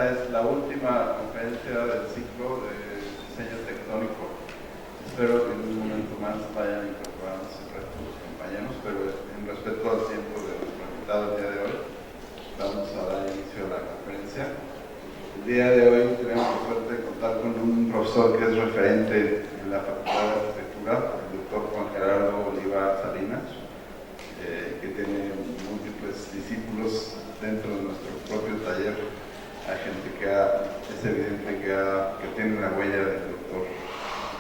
esta es la última conferencia del ciclo de diseño tectónico. Espero que en un momento más vayan incorporándose el resto de los compañeros, pero en respeto al tiempo de nuestro invitado el día de hoy, vamos a dar inicio a la conferencia. El día de hoy tenemos la suerte de contar con un profesor que es referente en la Facultad de Arquitectura, el doctor Juan Gerardo Oliva Salinas, que tiene múltiples discípulos dentro de nuestro propio taller. Hay gente que es evidente que tiene la huella del doctor,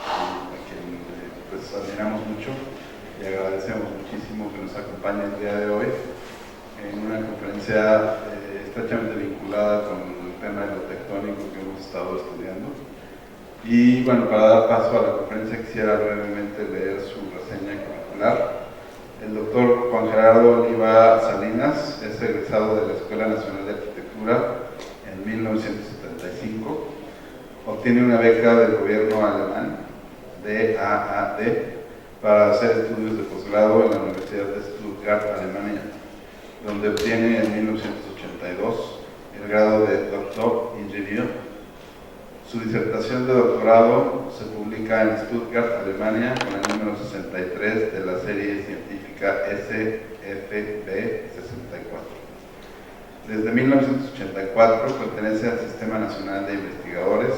a quien pues admiramos mucho y agradecemos muchísimo que nos acompañe el día de hoy en una conferencia estrechamente vinculada con el tema de lo tectónico que hemos estado estudiando. Y bueno, para dar paso a la conferencia quisiera brevemente leer su reseña curricular. El doctor Juan Gerardo Oliva Salinas es egresado de la Escuela Nacional de Arquitectura en 1975. Obtiene una beca del gobierno alemán, DAAD, para hacer estudios de posgrado en la Universidad de Stuttgart, Alemania, donde obtiene en 1982 el grado de Doctor Ingenieur. Su disertación de doctorado se publica en Stuttgart, Alemania, con el número 63 de la serie científica SFB 64. Desde 1984 pertenece al Sistema Nacional de Investigadores.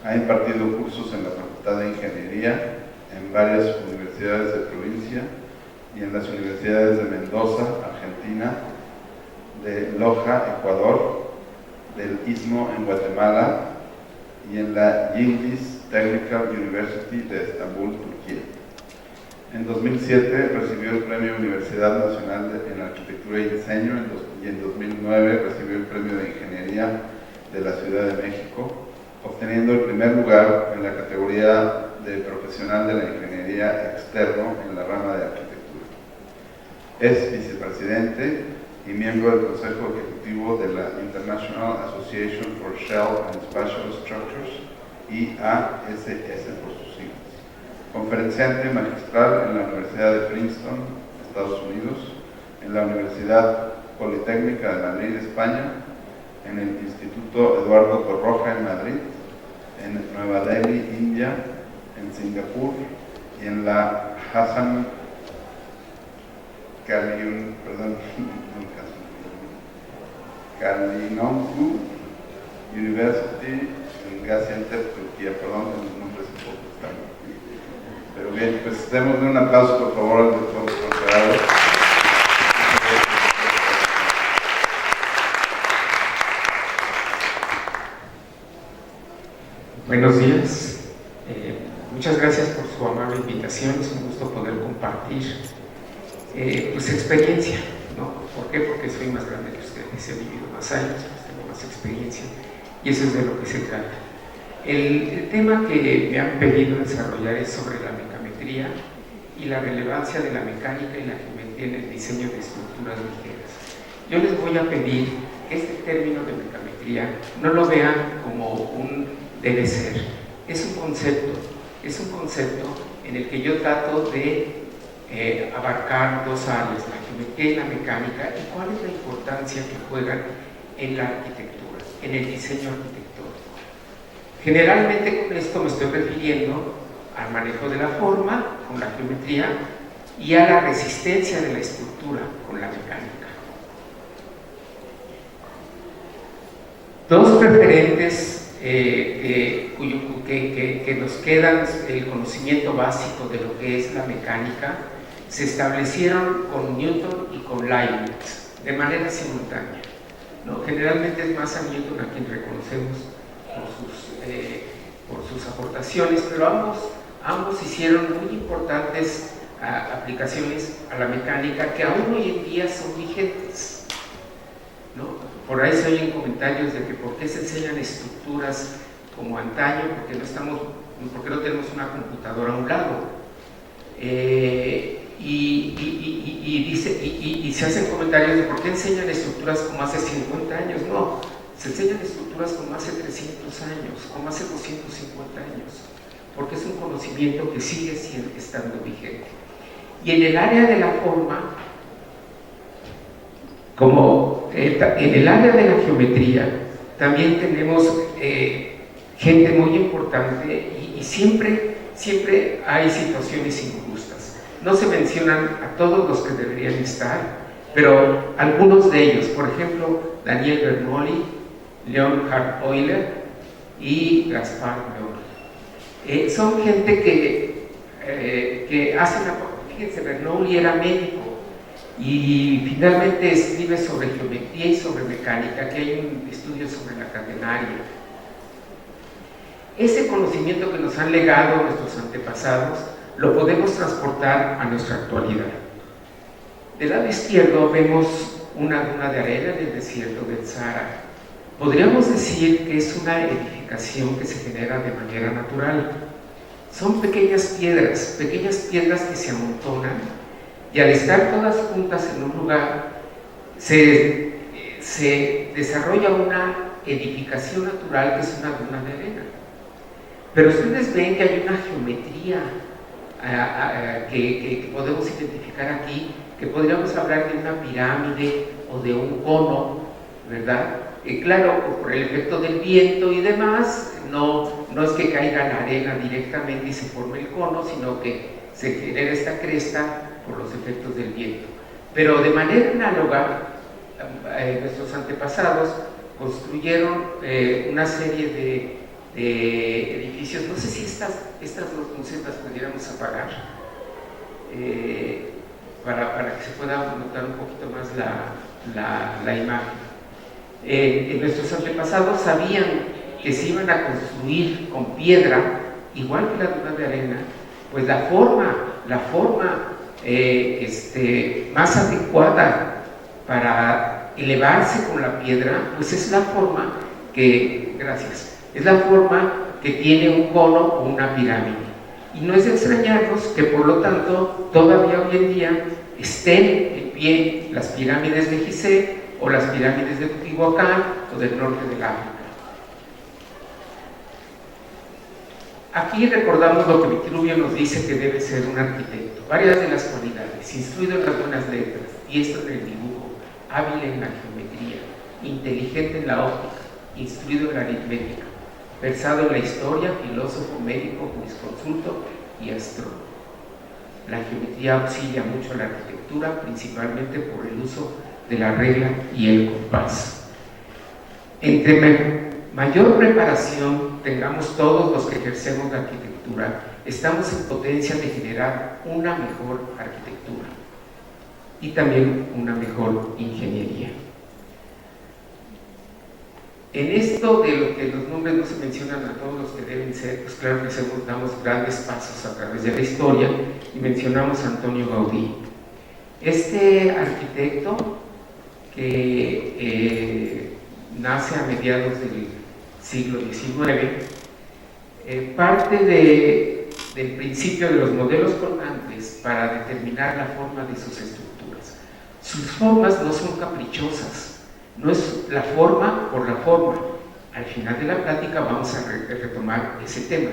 Ha impartido cursos en la Facultad de Ingeniería, en varias universidades de provincia y en las universidades de Mendoza, Argentina, de Loja, Ecuador, del Istmo en Guatemala y en la Yildiz Technical University de Estambul, Turquía. En 2007 recibió el Premio Universidad Nacional en Arquitectura y Diseño y en 2009 recibió el Premio de Ingeniería de la Ciudad de México, obteniendo el primer lugar en la categoría de profesional de la ingeniería externo en la rama de arquitectura. Es vicepresidente y miembro del Consejo Ejecutivo de la International Association for Shell and Spatial Structures, IASS por sus siglas. Conferenciante magistral en la Universidad de Princeton, Estados Unidos, en la Universidad Politécnica de Madrid, España, en el Instituto Eduardo Torroja en Madrid, en Nueva Delhi, India, en Singapur y en la Hassan Kalinonglu University en Gaziantep, Turquía. Perdón, el nombre es un poco extraño. Pero bien, pues démosle un aplauso por favor al doctor Juan Gerardo. Buenos días. Muchas gracias por su amable invitación. Es un gusto poder compartir pues experiencia, ¿no? ¿Por qué? Porque soy más grande que ustedes, he vivido más años, pues tengo más experiencia y eso es de lo que se trata. El tema que me han pedido desarrollar es sobre la mecametría y la relevancia de la mecánica y la geometría en el diseño de estructuras ligeras. Yo les voy a pedir que este término de mecametría no lo vean como un debe ser, es un concepto en el que yo trato de abarcar dos áreas, la geometría y la mecánica, y cuál es la importancia que juegan en la arquitectura, en el diseño arquitectónico. Generalmente con esto me estoy refiriendo al manejo de la forma con la geometría y a la resistencia de la estructura con la mecánica. Dos referentes que nos quedan el conocimiento básico de lo que es la mecánica se establecieron con Newton y con Leibniz de manera simultánea, ¿no? Generalmente es más a Newton a quien reconocemos por sus aportaciones, pero ambos hicieron muy importantes aplicaciones a la mecánica que aún hoy en día son vigentes, ¿no? Por ahí se oyen comentarios de que por qué se enseñan estructuras como antaño, porque no tenemos una computadora a un lado. Y se hacen comentarios de por qué enseñan estructuras como hace 50 años. No, se enseñan estructuras como hace 300 años, como hace 250 años, porque es un conocimiento que sigue estando vigente. Y en el área de la forma, como en el área de la geometría, también tenemos gente muy importante y siempre hay situaciones injustas. No se mencionan a todos los que deberían estar, pero algunos de ellos, por ejemplo, Daniel Bernoulli, Leonhard Euler y Gaspar León. Son gente que hacen, fíjense, Bernoulli era médico y finalmente escribe sobre geometría y sobre mecánica. Aquí hay un estudio sobre la catenaria. Ese conocimiento que nos han legado nuestros antepasados lo podemos transportar a nuestra actualidad. Del lado izquierdo vemos una duna de arena en el desierto del Sahara. Podríamos decir que es una edificación que se genera de manera natural. Son pequeñas piedras que se amontonan y al estar todas juntas en un lugar se desarrolla una edificación natural que es una duna de arena. Pero ustedes ven que hay una geometría que podemos identificar aquí, que podríamos hablar de una pirámide o de un cono, ¿verdad? Claro, por el efecto del viento y demás, no es que caiga la arena directamente y se forme el cono, sino que se genera esta cresta por los efectos del viento. Pero de manera análoga, nuestros antepasados construyeron una serie de edificios. No sé si estas dos luces las pudiéramos apagar para que se pueda notar un poquito más la imagen. Nuestros antepasados sabían que se iban a construir con piedra, igual que la duna de arena, pues la forma más adecuada para elevarse con la piedra, pues es la forma que tiene un cono o una pirámide. Y no es de extrañarnos que por lo tanto todavía hoy en día estén en pie las pirámides de Gizeh o las pirámides de Teotihuacán o del norte del África. Aquí recordamos lo que Vitruvio nos dice que debe ser un arquitecto. Varias de las cualidades: instruido en las buenas letras, diestro en el dibujo, hábil en la geometría, inteligente en la óptica, instruido en la aritmética, versado en la historia, filósofo, médico, jurisconsulto y astrónomo. La geometría auxilia mucho a la arquitectura, principalmente por el uso de la regla y el compás. Entre mayor preparación tengamos todos los que ejercemos la arquitectura, estamos en potencia de generar una mejor arquitectura y también una mejor ingeniería. En esto de lo que los nombres no se mencionan a todos los que deben ser, pues claro que damos grandes pasos a través de la historia y mencionamos a Antonio Gaudí. Este arquitecto que nace a mediados del siglo XIX, parte del principio de los modelos colgantes para determinar la forma de sus estructuras. Sus formas no son caprichosas, no es la forma por la forma. Al final de la plática vamos a retomar ese tema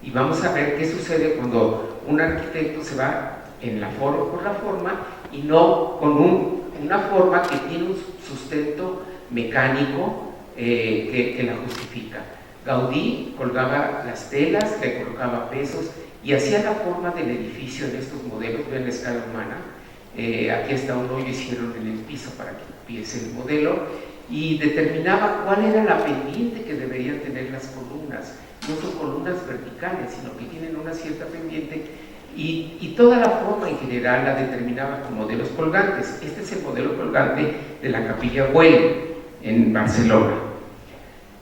y vamos a ver qué sucede cuando un arquitecto se va en la forma por la forma y no con una forma que tiene un sustento mecánico que la justifica. Gaudí colgaba las telas, le colocaba pesos y hacía la forma del edificio en estos modelos. Vean la escala humana. Aquí está un hoyo, hicieron en el piso para que empiece el modelo y determinaba cuál era la pendiente que deberían tener las columnas. No son columnas verticales, sino que tienen una cierta pendiente y toda la forma en general la determinaba con modelos colgantes. Este es el modelo colgante de la Capilla Güell en Barcelona.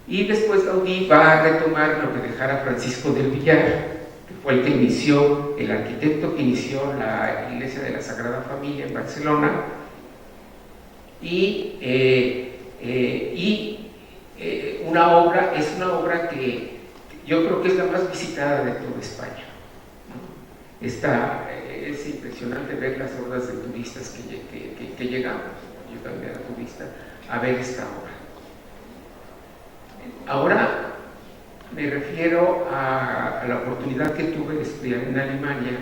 Y después Gaudí va a retomar lo que dejara Francisco del Villar, que fue el arquitecto que inició la Iglesia de la Sagrada Familia en Barcelona, es una obra que yo creo que es la más visitada de toda España, ¿no? Es impresionante ver las hordas de turistas que llegamos. Yo también era turista a ver esta obra. Ahora me refiero a la oportunidad que tuve de estudiar en Alemania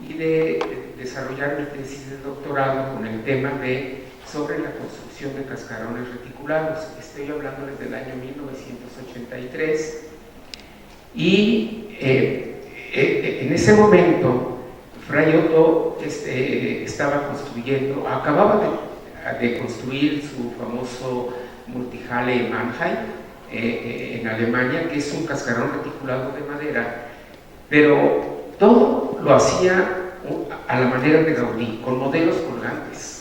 y de desarrollar mi tesis de doctorado con el tema de sobre la construcción de cascarones reticulados. Estoy hablándoles del año 1983 y en ese momento Fray Otto estaba construyendo, acababa de construir su famoso Multihalle Mannheim en Alemania, que es un cascarón reticulado de madera, pero todo lo hacía a la manera de Gaudí, con modelos colgantes.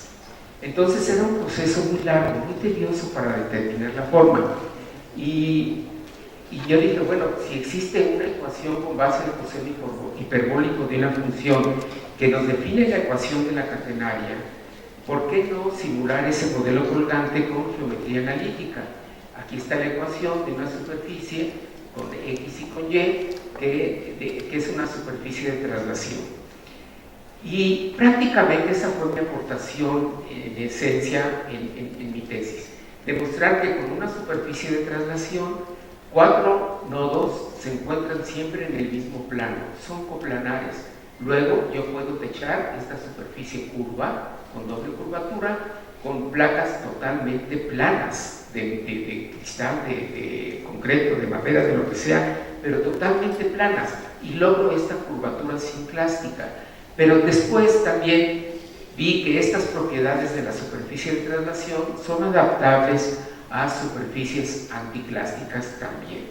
Entonces era un proceso muy largo, muy tedioso para determinar la forma. Y yo dije, bueno, si existe una ecuación con base en el coseno hiperbólico de una función que nos define la ecuación de la catenaria, ¿por qué no simular ese modelo colgante con geometría analítica? Aquí está la ecuación de una superficie con X y con Y, que es una superficie de traslación. Y prácticamente esa fue mi aportación en esencia en mi tesis. Demostrar que con una superficie de traslación, 4 nodos se encuentran siempre en el mismo plano, son coplanares. Luego yo puedo techar esta superficie curva, con doble curvatura, con placas totalmente planas, de cristal, de concreto, de madera, de lo que sea, pero totalmente planas, y logro esta curvatura sinclástica. Pero después también vi que estas propiedades de la superficie de traslación son adaptables a superficies anticlásticas también.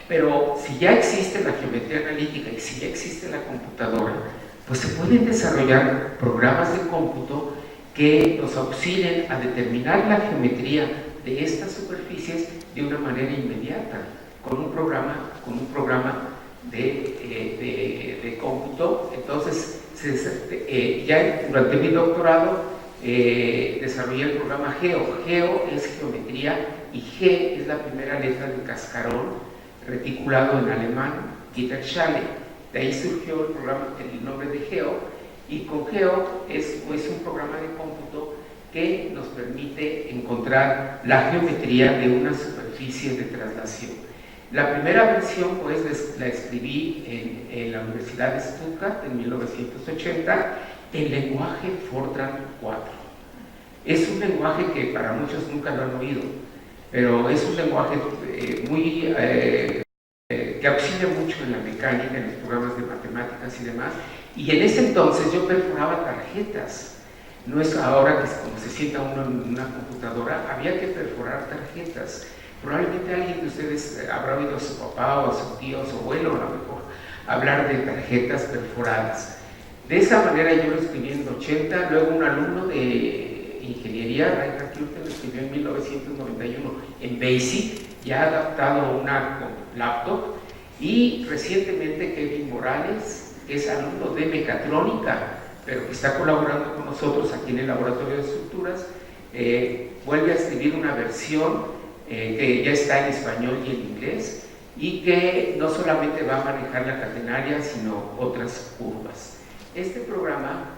Pero si ya existe la geometría analítica y si ya existe la computadora, pues se pueden desarrollar programas de cómputo que nos auxilien a determinar la geometría de estas superficies de una manera inmediata, con un programa de cómputo. Entonces, ya durante mi doctorado desarrollé el programa GEO. GEO es geometría y G es la primera letra de cascarón reticulado en alemán, Gitterschale. De ahí surgió el nombre de GEO, y con GEO es un programa de cómputo que nos permite encontrar la geometría de una superficie de traslación. La primera versión, pues, la escribí en la Universidad de Stuttgart en 1980 en lenguaje Fortran 4. Es un lenguaje que para muchos nunca lo han oído, pero es un lenguaje que auxilia mucho en la mecánica, en los programas de matemáticas y demás. Y en ese entonces yo perforaba tarjetas. No es ahora que como se sienta uno en una computadora, había que perforar tarjetas. Probablemente alguien de ustedes habrá oído a su papá o a su tío o a su abuelo, a lo mejor, hablar de tarjetas perforadas. De esa manera yo lo escribí en el 80, luego un alumno de ingeniería, Reinhard Klüten, lo escribió en 1991 en BASIC, ya adaptado a una laptop, y recientemente Kevin Morales, que es alumno de mecatrónica, pero que está colaborando con nosotros aquí en el laboratorio de estructuras, vuelve a escribir una versión que ya está en español y en inglés, y que no solamente va a manejar la catenaria, sino otras curvas. Este programa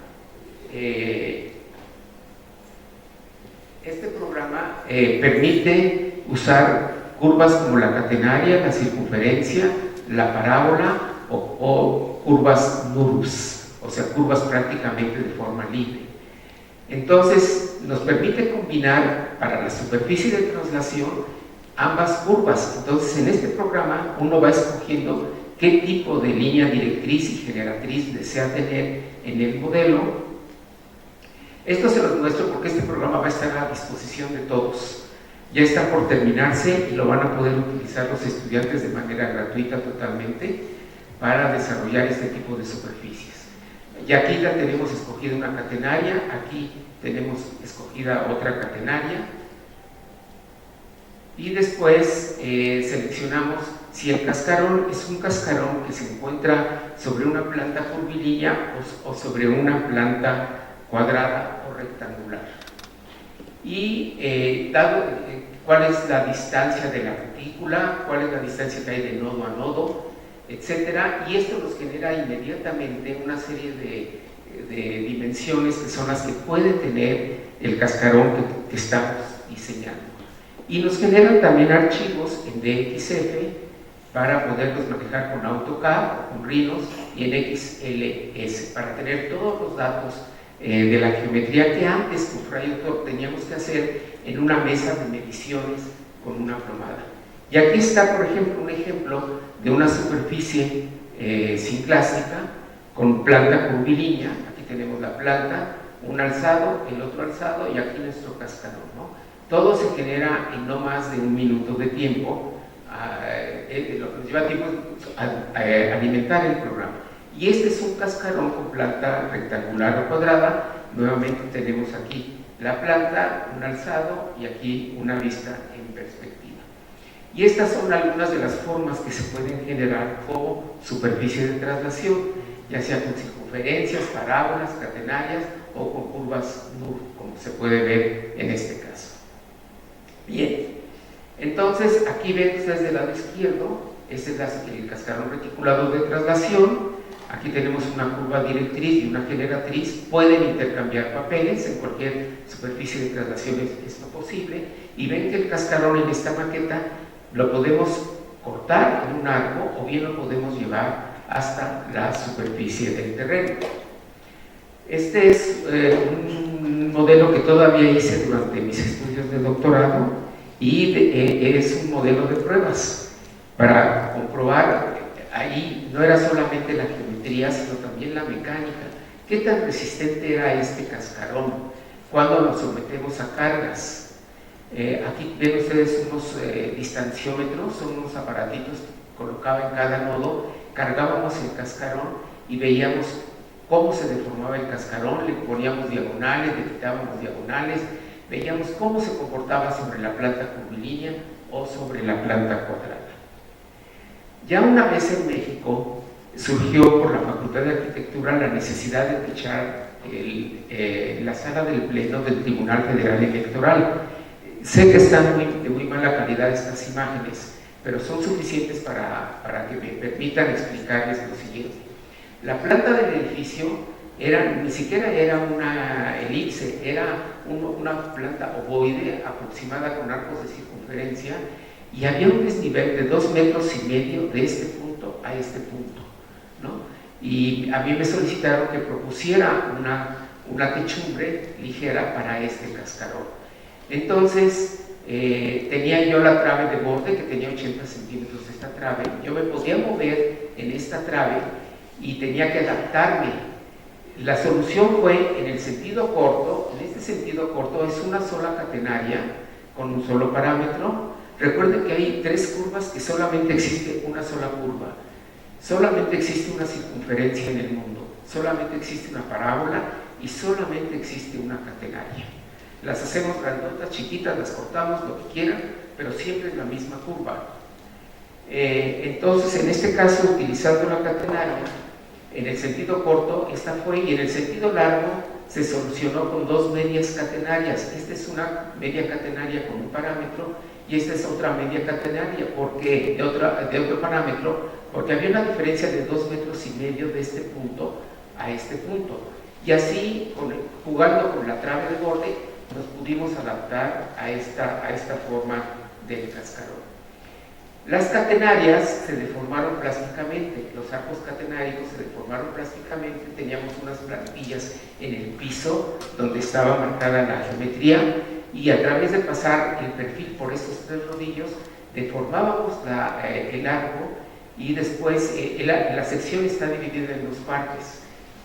permite usar curvas como la catenaria, la circunferencia, la parábola o curvas nulls, o sea, curvas prácticamente de forma libre. Entonces, nos permite combinar para la superficie de traslación ambas curvas. Entonces, en este programa uno va escogiendo qué tipo de línea directriz y generatriz desea tener en el modelo. Esto se los muestro porque este programa va a estar a disposición de todos. Ya está por terminarse y lo van a poder utilizar los estudiantes de manera gratuita totalmente para desarrollar este tipo de superficies. Y aquí ya tenemos escogida una catenaria, aquí tenemos escogida otra catenaria, y después seleccionamos si el cascarón es un cascarón que se encuentra sobre una planta curvilínea o sobre una planta cuadrada o rectangular. Y dado cuál es la distancia de la retícula, cuál es la distancia que hay de nodo a nodo, etcétera, y esto nos genera inmediatamente una serie de dimensiones que son las que puede tener el cascarón que estamos diseñando. Y nos generan también archivos en DXF para poderlos manejar con AutoCAD o con Rhinos, y en XLS para tener todos los datos de la geometría que antes con Fray Autor teníamos que hacer en una mesa de mediciones con una plomada. Y aquí está, por ejemplo, un ejemplo de una superficie sinclástica con planta curvilínea. Aquí tenemos la planta, un alzado, el otro alzado y aquí nuestro cascarón, ¿no? Todo se genera en no más de un minuto de tiempo. Lo que nos lleva tiempo es alimentar el programa. Y este es un cascarón con planta rectangular o cuadrada. Nuevamente tenemos aquí la planta, un alzado y aquí una vista en perspectiva. Y estas son algunas de las formas que se pueden generar como superficie de traslación, ya sea con circunferencias, parábolas, catenarias o con curvas NUR, como se puede ver en este caso. Bien, entonces aquí ven ustedes del lado izquierdo, este es el cascarón reticulado de traslación. Aquí tenemos una curva directriz y una generatriz. Pueden intercambiar papeles, en cualquier superficie de traslación es esto posible. Y ven que el cascarón en esta maqueta lo podemos cortar en un arco o bien lo podemos llevar hasta la superficie del terreno. Este es un modelo que todavía hice durante mis estudios de doctorado y es un modelo de pruebas para comprobar. Ahí no era solamente la geometría, sino también la mecánica. ¿Qué tan resistente era este cascarón cuando lo sometemos a cargas? Aquí ven ustedes unos distanciómetros, son unos aparatitos que colocaba en cada nodo, cargábamos el cascarón y veíamos cómo se deformaba el cascarón, le poníamos diagonales, le quitábamos diagonales, veíamos cómo se comportaba sobre la planta curvilínea o sobre la planta cuadrada. Ya una vez en México surgió por la Facultad de Arquitectura la necesidad de techar la sala del Pleno del Tribunal Federal Electoral. Sé que están de muy mala calidad estas imágenes, pero son suficientes para que me permitan explicarles lo siguiente. La planta del edificio ni siquiera era una elipse, era una planta ovoide aproximada con arcos de circunferencia y había un desnivel de 2,5 metros de este punto a este punto, ¿no? Y a mí me solicitaron que propusiera una techumbre ligera para este cascarón. Entonces, tenía yo la trave de borde que tenía 80 centímetros de esta trave. Yo me podía mover en esta trave y tenía que adaptarme. La solución fue en el sentido corto. En este sentido corto es una sola catenaria con un solo parámetro. Recuerden que hay 3 curvas que solamente existe una sola curva. Solamente existe una circunferencia en el mundo. Solamente existe una parábola y solamente existe una catenaria. Las hacemos grandotas, chiquitas, las cortamos, lo que quieran, pero siempre es la misma curva. Entonces, en este caso, utilizando la catenaria, en el sentido corto, esta fue, y en el sentido largo se solucionó con 2 medias catenarias. Esta es una media catenaria con un parámetro y esta es otra media catenaria de otro parámetro, porque había una diferencia de 2,5 metros de este punto a este punto. Y así, jugando con la trave de borde, nos pudimos adaptar a esta forma del cascarón. Las catenarias se deformaron plásticamente, los arcos catenarios se deformaron plásticamente, teníamos unas plantillas en el piso donde estaba marcada la geometría y a través de pasar el perfil por estos 3 rodillos deformábamos el arco y después la sección está dividida en 2 partes.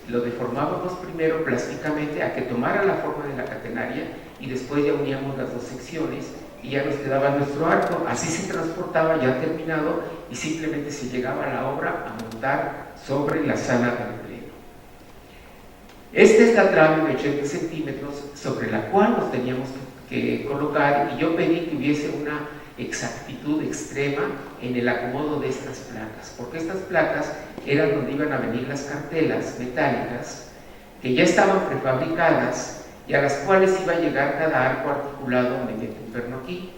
Lo deformábamos primero plásticamente a que tomara la forma de la catenaria y después ya uníamos las 2 secciones y ya nos quedaba nuestro arco. Así se transportaba ya terminado y simplemente se llegaba a la obra a montar sobre la sala del Pleno. Esta es la trave de 80 centímetros sobre la cual nos teníamos que colocar y yo pedí que hubiese una exactitud extrema en el acomodo de estas placas, porque estas placas eran donde iban a venir las cartelas metálicas que ya estaban prefabricadas y a las cuales iba a llegar cada arco articulado mediante un pernoquí.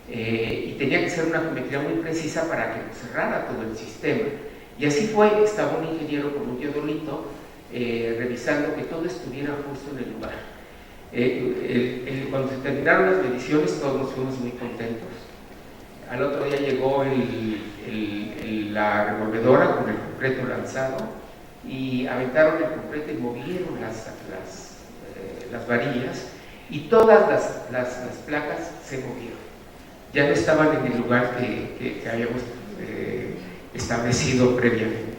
Y tenía que ser una geometría muy precisa para que nos cerrara todo el sistema. Y así fue, estaba un ingeniero con un teodolito revisando que todo estuviera justo en el lugar. Cuando se terminaron las mediciones todos nos fuimos muy contentos. Al otro día llegó la revolvedora con el concreto lanzado y aventaron el concreto y movieron las las varillas, y todas las placas se movieron. Ya no estaban en el lugar que habíamos establecido previamente.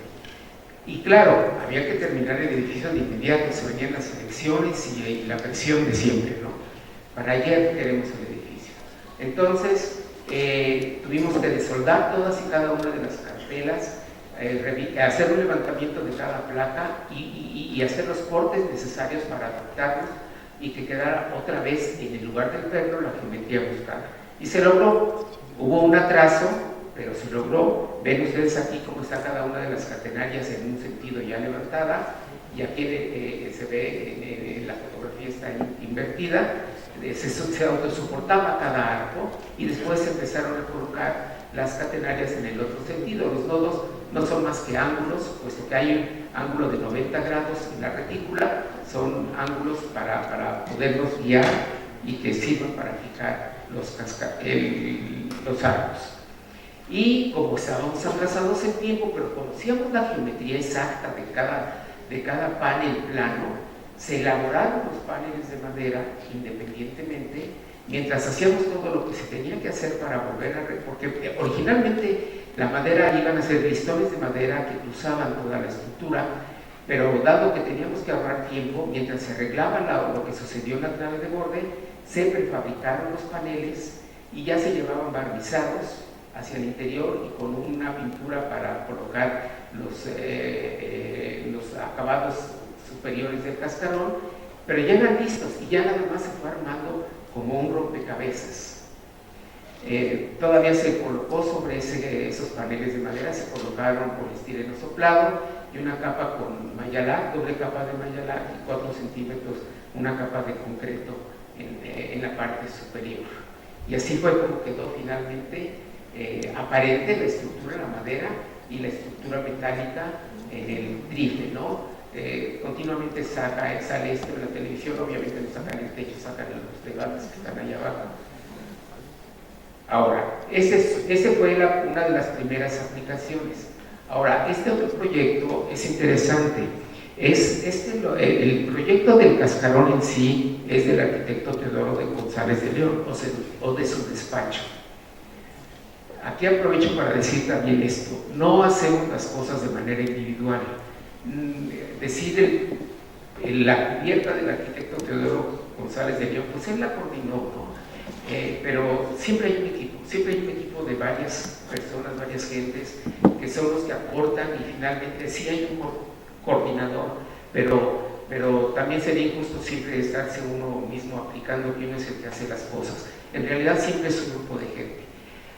Y claro, había que terminar el edificio de inmediato, se venían las elecciones y la presión de siempre, ¿no? Para ayer queremos el edificio. Entonces, tuvimos que desoldar todas y cada una de las cartelas, hacer un levantamiento de cada placa y hacer los cortes necesarios para adaptarlos y que quedara otra vez en el lugar del perno la geometría buscada. Y se logró. Hubo un atraso, pero se logró. Ven ustedes aquí cómo está cada una de las catenarias en un sentido ya levantada, y aquí se ve, la fotografía está invertida, se autosoportaba cada arco y después se empezaron a colocar las catenarias en el otro sentido. Los nodos no son más que ángulos, puesto que hay un ángulo de 90 grados en la retícula, son ángulos para podernos guiar y que sirvan para fijar los arcos. Y como estábamos atrasados en tiempo, pero conocíamos la geometría exacta de cada panel plano, se elaboraron los paneles de madera independientemente, mientras hacíamos todo lo que se tenía que hacer para volver porque originalmente la madera iban a ser listones de madera que cruzaban toda la estructura, pero dado que teníamos que ahorrar tiempo, mientras se arreglaba lo que sucedió en la clave de borde, se prefabricaron los paneles y ya se llevaban barnizados hacia el interior y con una pintura para colocar los acabados superiores del cascarón, pero ya eran listos y ya nada más se fue armando como un rompecabezas. Todavía se colocó sobre esos paneles de madera, se colocaron poliestireno soplado y una capa con mayalac, doble capa de mayalac y 4 centímetros, una capa de concreto en la parte superior. Y así fue como quedó finalmente aparente la estructura de la madera y la estructura metálica en el trifle, ¿no? Continuamente sale esto en la televisión, obviamente no sacan el techo, sacan los debates que están allá abajo. Ahora, ese fue una de las primeras aplicaciones. Ahora, este otro proyecto es interesante. El proyecto del cascarón en sí es del arquitecto Teodoro de González de León, o de su despacho. Aquí aprovecho para decir también esto: no hacemos las cosas de manera individual. Decide la cubierta del arquitecto Teodoro González de León, pues él la coordinó, ¿no? Pero siempre hay un equipo de varias personas, varias gentes, que son los que aportan, y finalmente sí hay un coordinador, pero también sería injusto siempre estarse uno mismo aplicando que uno es el que hace las cosas. En realidad siempre es un grupo de gente.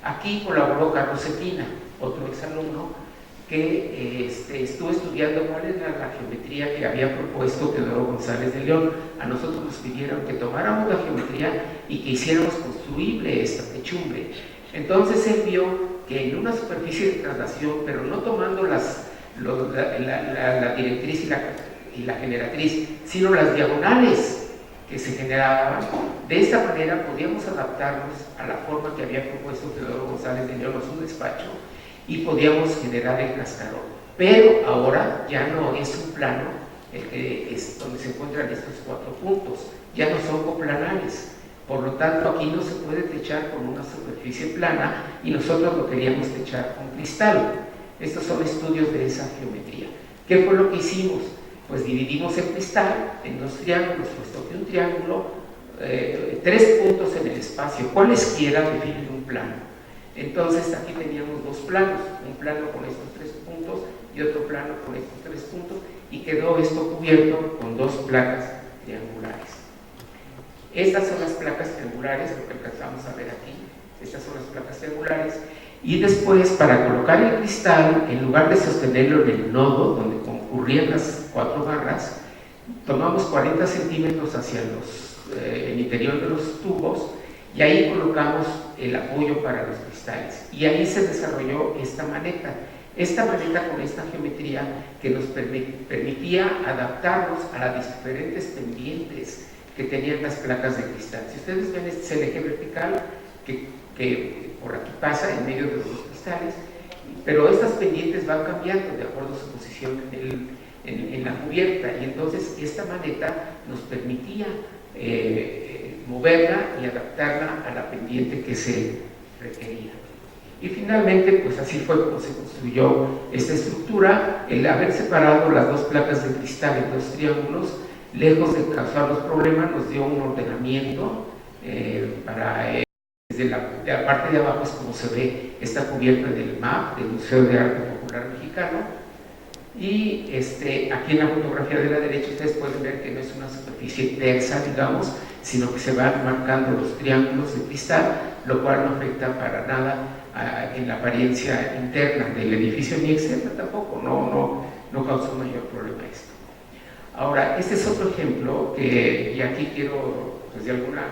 Aquí colaboró Carlos Cetina, otro exalumno, que estuvo estudiando cuál era la geometría que había propuesto Teodoro González de León. A nosotros nos pidieron que tomáramos la geometría y que hiciéramos construible esta techumbre. Entonces él vio que en una superficie de traslación, pero no tomando la directriz y la generatriz, sino las diagonales que se generaban, de esta manera podíamos adaptarnos a la forma que había propuesto Teodoro González de León en su despacho, y podíamos generar el cascarón. Pero ahora ya no es un plano el que es donde se encuentran estos 4 puntos, ya no son coplanares. Por lo tanto, aquí no se puede techar con una superficie plana, y nosotros lo queríamos techar con cristal. Estos son estudios de esa geometría. ¿Qué fue lo que hicimos? Pues dividimos el cristal en 2 triángulos, puesto que un triángulo, 3 puntos en el espacio, cualesquiera definen un plano. Entonces aquí teníamos 2 planos, un plano con estos 3 puntos y otro plano con estos 3 puntos, y quedó esto cubierto con 2 placas triangulares. Estas son las placas triangulares, lo que alcanzamos a ver aquí. Estas son las placas triangulares, y después, para colocar el cristal, en lugar de sostenerlo en el nodo donde concurrían las 4 barras, tomamos 40 centímetros hacia el interior de los tubos, y ahí colocamos el apoyo para los cristales, y ahí se desarrolló esta maneta con esta geometría que nos permitía adaptarnos a las diferentes pendientes que tenían las placas de cristal. Si ustedes ven, este es el eje vertical que por aquí pasa en medio de los cristales, pero estas pendientes van cambiando de acuerdo a su posición en la cubierta, y entonces esta maleta nos permitía moverla y adaptarla a la pendiente que se requería. Y finalmente, pues así fue como se construyó esta estructura. El haber separado las dos placas de cristal en dos triángulos, lejos de causar los problemas, nos dio un ordenamiento desde la parte de abajo es como se ve esta cubierta del MAP, del Museo de Arte Popular Mexicano, y aquí en la fotografía de la derecha ustedes pueden ver que no es una superficie tersa, digamos, sino que se van marcando los triángulos de cristal, lo cual no afecta para nada en la apariencia interna del edificio ni externa tampoco, no causó mayor problema esto. Ahora, este es otro ejemplo y aquí quiero, pues de alguna...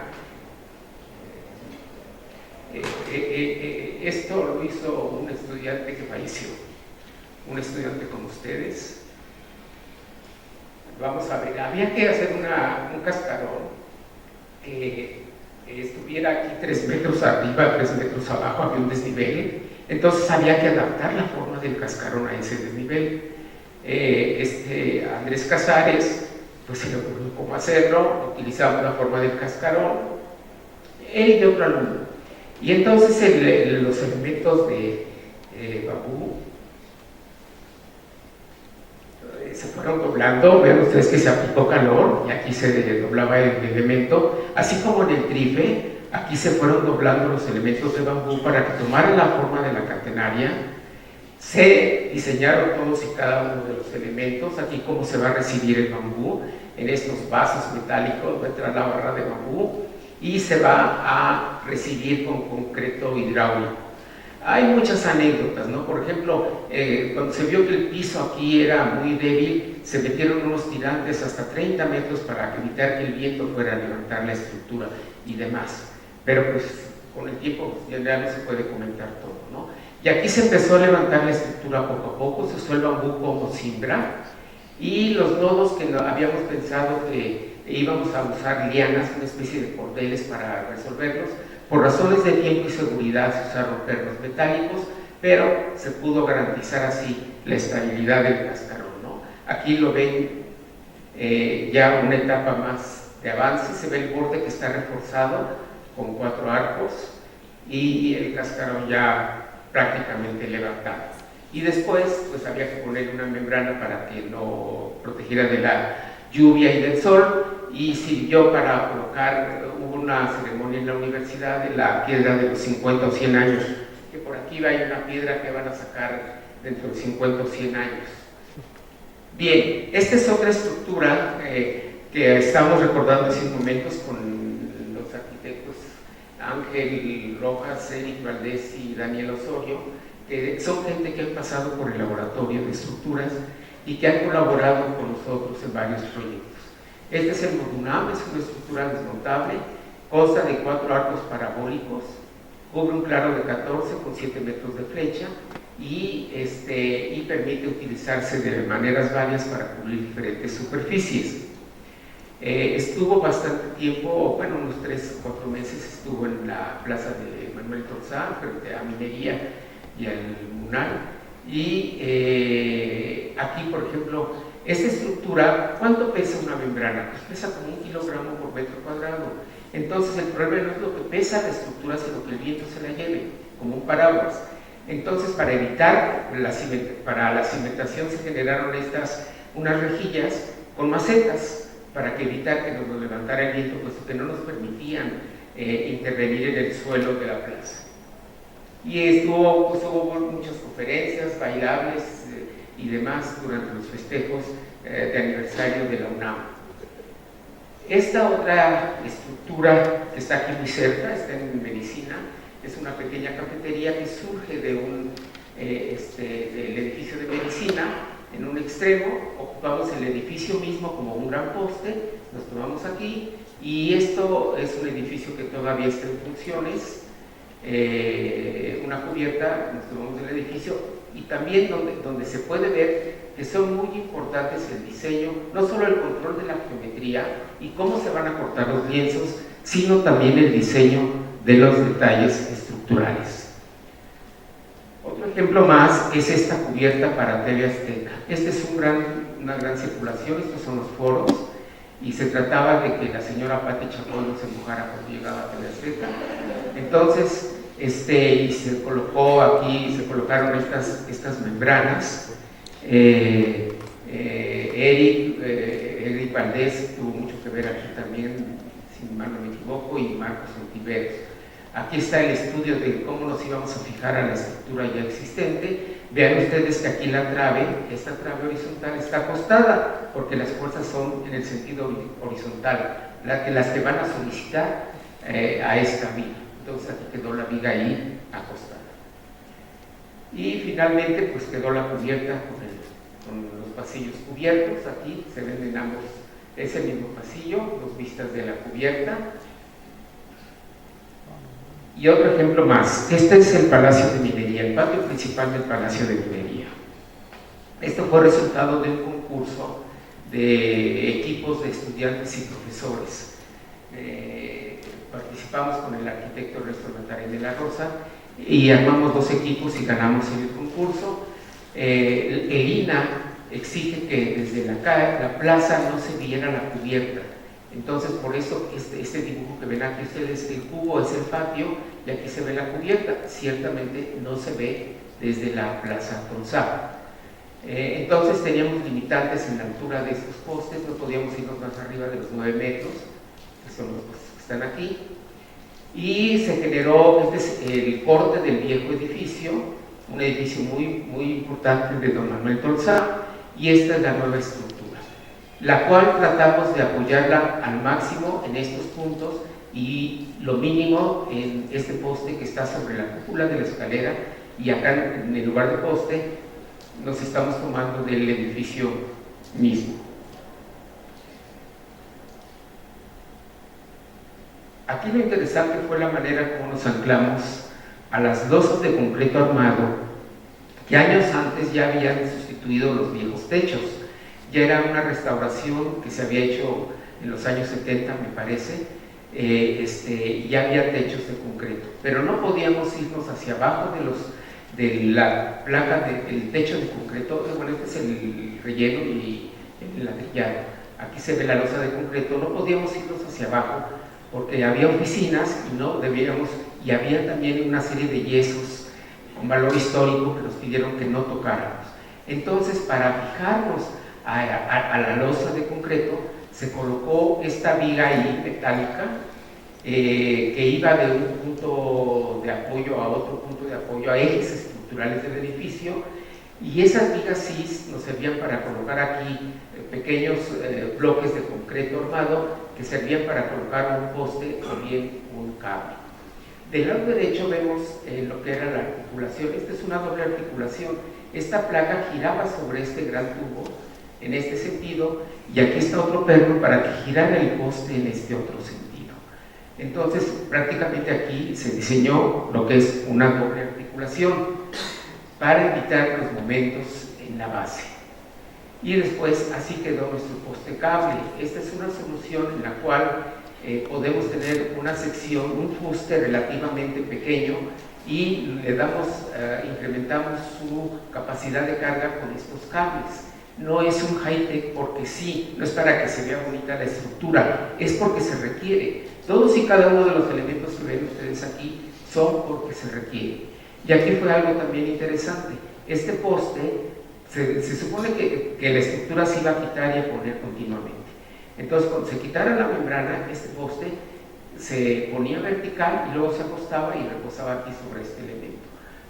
esto lo hizo un estudiante que falleció, un estudiante como ustedes. Vamos a ver, había que hacer un cascarón que estuviera aquí 3 metros arriba, 3 metros abajo, había un desnivel, entonces había que adaptar la forma del cascarón a ese desnivel. Andrés Casares, pues se le ocurrió cómo hacerlo, utilizaba la forma del cascarón, él y otro alumno. Y entonces los elementos de bambú se fueron doblando, vean ustedes que se aplicó calor y aquí se doblaba el elemento, así como en el trife, aquí se fueron doblando los elementos de bambú para que tomaran la forma de la catenaria. Se diseñaron todos y cada uno de los elementos, aquí cómo se va a recibir el bambú, en estos vasos metálicos va a entrar la barra de bambú y se va a recibir con concreto hidráulico. Hay muchas anécdotas, ¿no? Por ejemplo, cuando se vio que el piso aquí era muy débil, se metieron unos tirantes hasta 30 metros para evitar que el viento fuera a levantar la estructura y demás. Pero pues con el tiempo ya no se puede comentar todo, ¿no? Y aquí se empezó a levantar la estructura poco a poco, se usó el bambú como cimbra y los nodos que habíamos pensado que íbamos a usar lianas, una especie de cordeles para resolverlos. Por razones de tiempo y seguridad se usaron pernos metálicos, pero se pudo garantizar así la estabilidad del cascarón, ¿no? Aquí lo ven ya una etapa más de avance, se ve el borde que está reforzado con 4 arcos y el cascarón ya prácticamente levantado. Y después pues había que poner una membrana para que no protegiera de la lluvia y del sol, y sirvió para colocar, hubo una ceremonia en la universidad de la piedra de los 50 o 100 años, que por aquí hay una piedra que van a sacar dentro de 50 o 100 años. Bien, esta es otra estructura que estamos recordando hace unos momentos con los arquitectos Ángel Rojas, Eric Valdés y Daniel Osorio, que son gente que han pasado por el laboratorio de estructuras y que han colaborado con nosotros en varios proyectos. Este es el Modunam, es una estructura desmontable, consta de 4 arcos parabólicos, cubre un claro de 14 con 7 metros de flecha y permite utilizarse de maneras varias para cubrir diferentes superficies. Estuvo bastante tiempo, bueno, unos 3 o 4 meses estuvo en la plaza de Manuel Torzán, frente a Minería y al Munal. Y aquí, por ejemplo, esta estructura, ¿cuánto pesa una membrana? Pues pesa como 1 kilogramo por metro cuadrado. Entonces el problema no es lo que pesa la estructura, sino que el viento se la lleve, como un paraguas. Entonces, para evitar para la cimentación se generaron unas rejillas con macetas, para que evitar que nos lo levantara el viento, puesto que no nos permitían intervenir en el suelo de la plaza. Y hubo muchas conferencias, bailables y demás durante los festejos de aniversario de la UNAM. Esta otra estructura que está aquí muy cerca, está en Medicina, es una pequeña cafetería que surge del edificio de Medicina. En un extremo ocupamos el edificio mismo como un gran poste, nos tomamos aquí, y esto es un edificio que todavía está en funciones, una cubierta, nos tomamos del edificio, y también donde se puede ver que son muy importantes el diseño, no solo el control de la geometría y cómo se van a cortar los lienzos, sino también el diseño de los detalles estructurales. Otro ejemplo más es esta cubierta para TV Azteca. Este es una gran circulación, estos son los foros, y se trataba de que la señora Pati Chapoy no se mojara cuando llegaba a Teleazteca. Entonces, y se colocó aquí, se colocaron estas membranas. Eric Valdés tuvo mucho que ver aquí también, si mal no me equivoco, y Marcos Ontiveros. Aquí está el estudio de cómo nos íbamos a fijar a la estructura ya existente. Vean ustedes que aquí esta trave horizontal está acostada, porque las fuerzas son en el sentido horizontal, las que van a solicitar a esta viga. Entonces aquí quedó la viga ahí acostada. Y finalmente pues quedó la cubierta con los pasillos cubiertos. Aquí se ven en ambos, es el mismo pasillo, dos vistas de la cubierta. Y otro ejemplo más, este es el Palacio de Minería, el patio principal del Palacio de Minería. Esto fue resultado de un concurso de equipos de estudiantes y profesores. Participamos con el arquitecto Ernesto Matarén de la Rosa y armamos 2 equipos y ganamos el concurso. El INA exige que desde la plaza no se viera la cubierta. Entonces, por eso este dibujo que ven aquí ustedes, el cubo es el patio y aquí se ve la cubierta. Ciertamente no se ve desde la Plaza Tronzá. Entonces teníamos limitantes en la altura de estos postes, no podíamos irnos más arriba de los 9 metros, que son los postes que están aquí. Y se generó el corte del viejo edificio, un edificio muy importante de don Manuel Tronzá, y esta es la nueva estructura, la cual tratamos de apoyarla al máximo en estos puntos y lo mínimo en este poste que está sobre la cúpula de la escalera, y acá en el lugar de poste nos estamos tomando del edificio mismo. Aquí lo interesante fue la manera como nos anclamos a las losas de concreto armado que años antes ya habían sustituido los viejos techos. Ya era una restauración que se había hecho en los años 70, me parece, ya había techos de concreto, pero no podíamos irnos hacia abajo de la placa del techo de concreto. Bueno, este es el relleno y el ladrillado. Aquí se ve la losa de concreto. No podíamos irnos hacia abajo porque había oficinas y no debíamos, y había también una serie de yesos con valor histórico que nos pidieron que no tocáramos. Entonces, para fijarnos a la losa de concreto, se colocó esta viga ahí metálica que iba de un punto de apoyo a otro punto de apoyo, a ejes estructurales del edificio, y esas vigas sí nos servían para colocar aquí pequeños bloques de concreto armado que servían para colocar un poste o bien un cable. Del lado derecho vemos lo que era la articulación. Esta es una doble articulación. Esta placa giraba sobre este gran tubo en este sentido, y aquí está otro perno para que girara el poste en este otro sentido. Entonces, prácticamente aquí se diseñó lo que es una doble articulación para evitar los momentos en la base. Y después así quedó nuestro poste cable. Esta es una solución en la cual podemos tener una sección, un fuste relativamente pequeño, y le incrementamos su capacidad de carga con estos cables. No es un high-tech porque sí, no es para que se vea bonita la estructura, es porque se requiere. Todos y cada uno de los elementos que ven ustedes aquí son porque se requiere. Y aquí fue algo también interesante. Este poste, se supone que la estructura se iba a quitar y a poner continuamente. Entonces, cuando se quitara la membrana, este poste se ponía vertical y luego se acostaba y reposaba aquí sobre este elemento.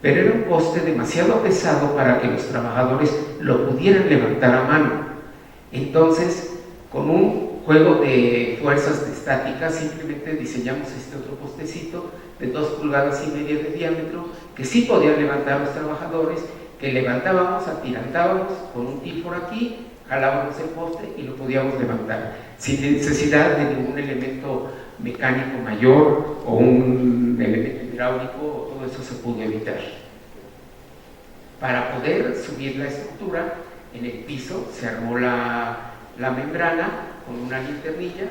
Pero era un poste demasiado pesado para que los trabajadores lo pudieran levantar a mano. Entonces, con un juego de fuerzas estáticas, simplemente diseñamos este otro postecito de 2,5 pulgadas de diámetro, que sí podían levantar los trabajadores, que levantábamos, atirantábamos con un tifor aquí, jalábamos el poste y lo podíamos levantar, sin necesidad de ningún elemento mecánico mayor o un elemento hidráulico. Todo eso se pudo evitar. Para poder subir la estructura, en el piso se armó la membrana con una linternilla,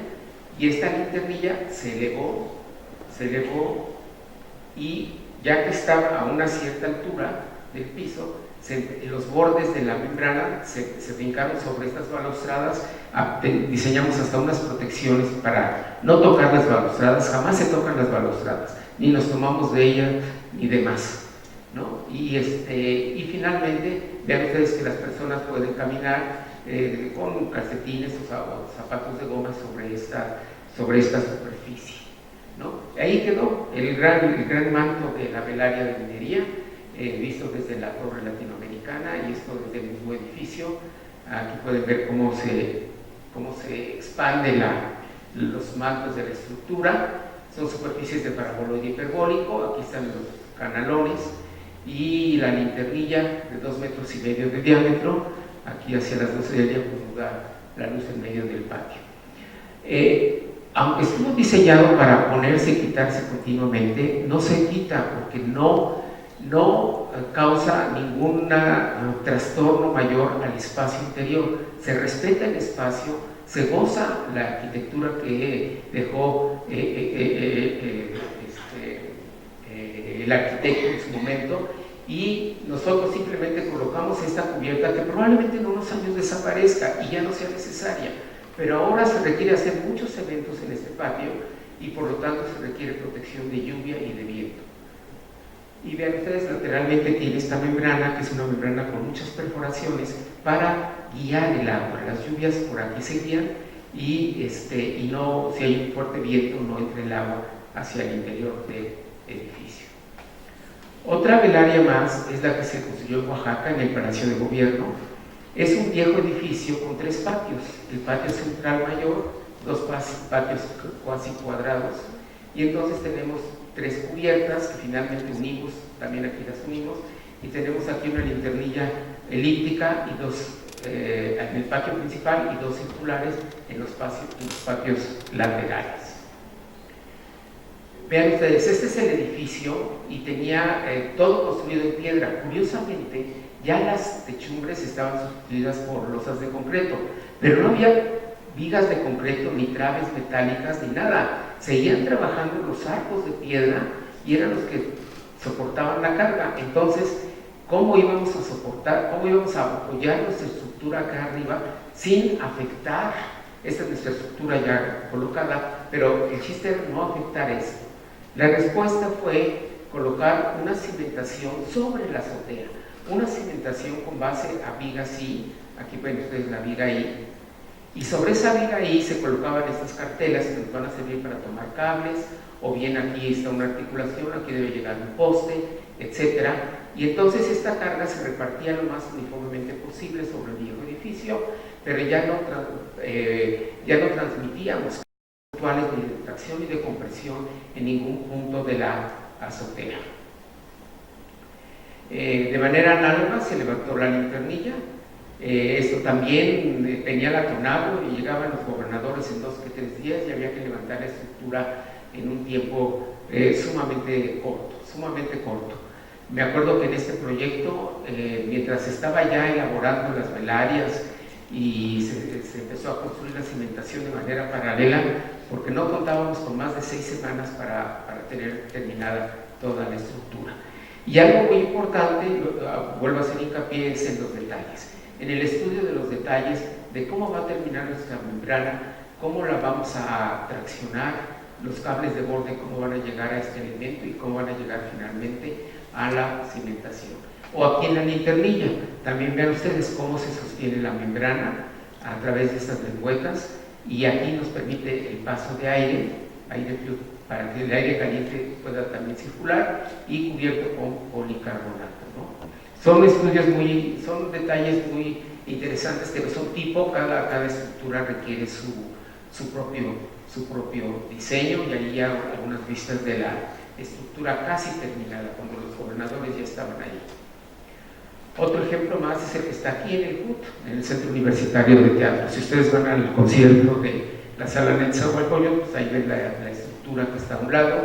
y esta linternilla se elevó, y ya que estaba a una cierta altura, del piso, los bordes de la membrana se brincaron sobre estas balaustradas, diseñamos hasta unas protecciones para no tocar las balaustradas, jamás se tocan las balaustradas, ni nos tomamos de ellas ni demás, ¿no? Y finalmente, vean ustedes que las personas pueden caminar con calcetines o zapatos de goma sobre esta superficie, ¿no? Ahí quedó el gran manto de la velaria de minería, visto desde la torre latinoamericana, y esto desde el mismo edificio. Aquí pueden ver cómo se expande los mantos de la estructura. Son superficies de paraboloide hiperbólico, aquí están los canalones y la linternilla de 2,5 metros de diámetro. Aquí hacia las 12 del día pues nos da la luz en medio del patio. Aunque estuvo diseñado para ponerse y quitarse continuamente, no se quita porque no causa ningún trastorno mayor al espacio interior. Se respeta el espacio, se goza la arquitectura que dejó el arquitecto en su momento, y nosotros simplemente colocamos esta cubierta que probablemente en unos años desaparezca y ya no sea necesaria, pero ahora se requiere hacer muchos eventos en este patio y por lo tanto se requiere protección de lluvia y de viento. Y vean ustedes, lateralmente tiene esta membrana, que es una membrana con muchas perforaciones para guiar el agua. Las lluvias por aquí se guían y no, si hay un fuerte viento, no entra el agua hacia el interior del edificio. Otra velaria más es la que se construyó en Oaxaca, en el Palacio de Gobierno. Es un viejo edificio con 3 patios, el patio central mayor, 2 patios cuasi cuadrados, y entonces tenemos 3 cubiertas que finalmente unimos, también aquí las unimos, y tenemos aquí una linternilla elíptica y 2 en el patio principal y 2 circulares en los patios laterales. Vean ustedes, este es el edificio y tenía todo construido en piedra. Curiosamente, ya las techumbres estaban sustituidas por losas de concreto, pero no había vigas de concreto, ni traves metálicas, ni nada. Seguían trabajando los arcos de piedra y eran los que soportaban la carga. Entonces, ¿cómo íbamos a soportar, cómo íbamos a apoyar nuestra estructura acá arriba sin afectar? Esta es nuestra estructura ya colocada, pero el chiste era no afectar esto. La respuesta fue colocar una cimentación sobre la azotea, una cimentación con base a vigas I, aquí ven ustedes la viga I, y sobre esa viga I se colocaban estas cartelas que nos van a servir para tomar cables, o bien aquí está una articulación, aquí debe llegar un poste, etc. Y entonces esta carga se repartía lo más uniformemente posible sobre el viejo edificio, pero ya no transmitíamos actuales ni de tracción ni de compresión en ningún punto de la azotea. De manera análoga se levantó la linternilla. Esto también venía latonado y llegaban los gobernadores en 2 que 3 días y había que levantar la estructura en un tiempo sumamente corto. Me acuerdo que en este proyecto, mientras estaba ya elaborando las velarias y se empezó a construir la cimentación de manera paralela, porque no contábamos con más de 6 semanas para tener terminada toda la estructura. Y algo muy importante, vuelvo a hacer hincapié, es en los detalles. En el estudio de los detalles de cómo va a terminar nuestra membrana, cómo la vamos a traccionar, los cables de borde, cómo van a llegar a este elemento y cómo van a llegar finalmente a la cimentación. O aquí en la linternilla, también vean ustedes cómo se sostiene la membrana a través de estas lengüetas, y aquí nos permite el paso de aire para que el aire caliente pueda también circular, y cubierto con policarbonato, ¿no? Son detalles muy interesantes que no son tipo, cada estructura requiere su propio diseño, y ahí hago algunas vistas de la estructura casi terminada, cuando los gobernadores ya estaban ahí. Otro ejemplo más es el que está aquí en el CUT, en el Centro Universitario de Teatro. Si ustedes van al concierto de la Sala Netzahualcóyotl, pues ahí ven la estructura que está a un lado.